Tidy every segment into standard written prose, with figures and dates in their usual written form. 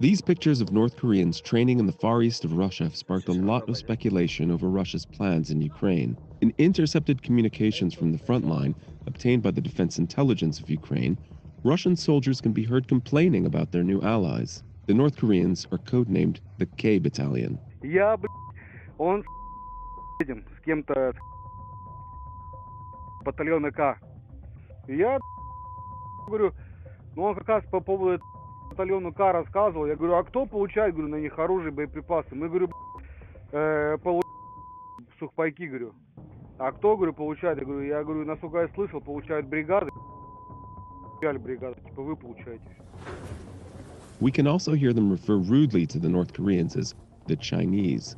These pictures of North Koreans training in the far east of Russia have sparked a lot of speculation over Russia's plans in Ukraine. In intercepted communications from the front line, obtained by the Defense Intelligence of Ukraine, Russian soldiers can be heard complaining about their new allies. The North Koreans are codenamed the K Battalion. Он с кем-то батальона К. Я говорю, ну он как раз по поводу батальону К рассказывал. Я говорю, а кто получает, говорю, на них оружие, боеприпасы? Мы, говорю, сухпайки, говорю. А кто, говорю, получает? Я говорю, насколько я слышал, получают бригады. Бригады, типа вы получаете. We can also hear them refer rudely to the North Koreans as the Chinese.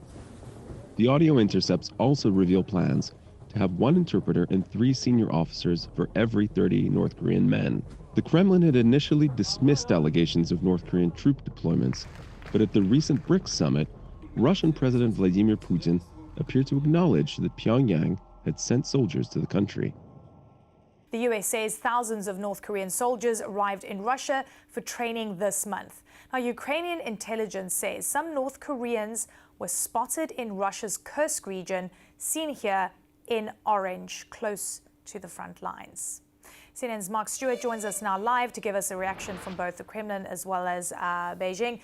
The audio intercepts also reveal plans to have one interpreter and 3 senior officers for every 30 North Korean men. The Kremlin had initially dismissed allegations of North Korean troop deployments, but at the recent BRICS summit, Russian President Vladimir Putin appeared to acknowledge that Pyongyang had sent soldiers to the country. The US says thousands of North Korean soldiers arrived in Russia for training this month. Now, Ukrainian intelligence says some North Koreans were spotted in Russia's Kursk region, seen here in orange, close to the front lines. CNN's Mark Stewart joins us now live to give us a reaction from both the Kremlin as well as Beijing.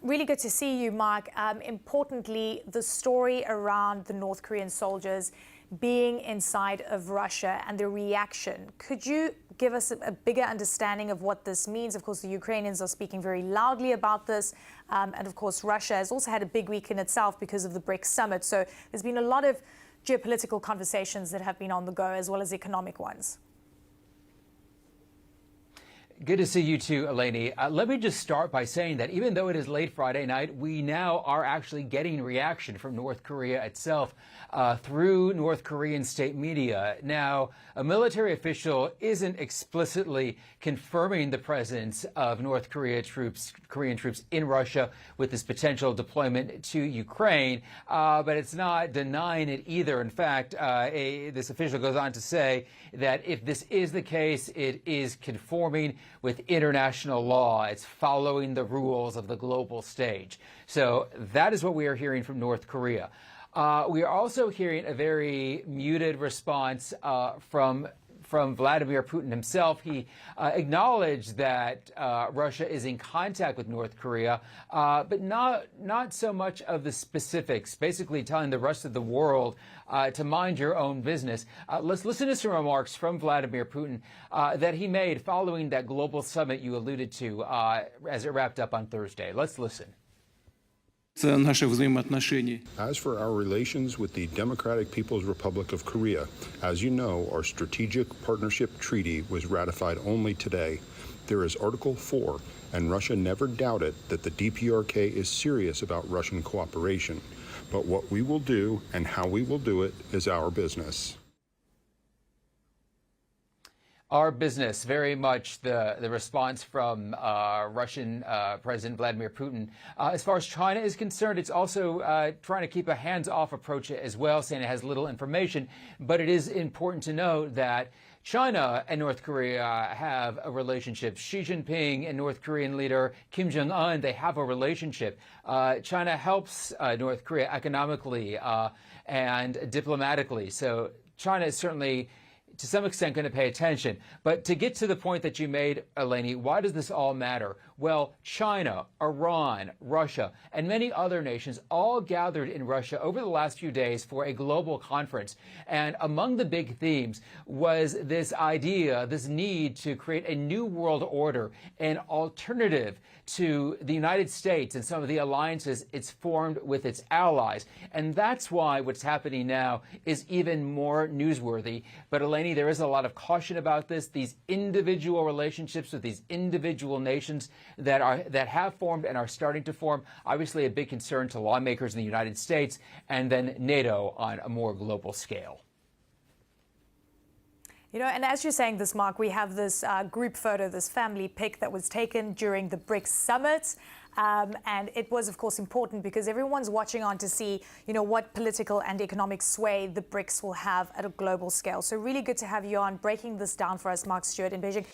Really good to see you, Mark. Importantly, the story around the North Korean soldiers being inside of Russia and the reaction. Could you give us a bigger understanding of what this means? Of course, the Ukrainians are speaking very loudly about this. And of course, Russia has also had a big week in itself because of the BRICS summit. So there's been a lot of geopolitical conversations that have been on the go, as well as economic ones. Good to see you too, Eleni. Let me just start by saying that even though it is late Friday night, we now are actually getting reaction from North Korea itself through North Korean state media. Now, a military official isn't explicitly confirming the presence of Korean troops in Russia with this potential deployment to Ukraine, but it's not denying it either. In fact, this official goes on to say that if this is the case, it is conforming with international law. It's following the rules of the global stage. So that is what we are hearing from North Korea. We are also hearing a very muted response from Vladimir Putin himself. He acknowledged that Russia is in contact with North Korea, but not so much of the specifics, basically telling the rest of the world to mind your own business. Let's listen to some remarks from Vladimir Putin that he made following that global summit you alluded to as it wrapped up on Thursday. Let's listen. As for our relations with the Democratic People's Republic of Korea, as you know, our Strategic Partnership Treaty was ratified only today. There is Article 4, and Russia never doubted that the DPRK is serious about Russian cooperation. But what we will do and how we will do it is our business. Our business, very much the response from Russian President Vladimir Putin. As far as China is concerned, it's also trying to keep a hands-off approach as well, saying it has little information. But it is important to note that China and North Korea have a relationship. Xi Jinping and North Korean leader Kim Jong-un, they have a relationship. China helps North Korea economically and diplomatically. So China is certainly, to some extent, going to pay attention. But to get to the point that you made, Eleni, why does this all matter? Well, China, Iran, Russia, and many other nations all gathered in Russia over the last few days for a global conference. And among the big themes was this idea, this need to create a new world order, an alternative to the United States and some of the alliances it's formed with its allies. And that's why what's happening now is even more newsworthy. But Eleni, there is a lot of caution about this. These individual relationships with these individual nations that have formed and are starting to form, obviously a big concern to lawmakers in the United States and then NATO on a more global scale. You know, and as you're saying this, Mark, we have this group photo, this family pic that was taken during the BRICS summit. And it was, of course, important because everyone's watching on to see, you know, what political and economic sway the BRICS will have at a global scale. So really good to have you on breaking this down for us, Mark Stewart in Beijing.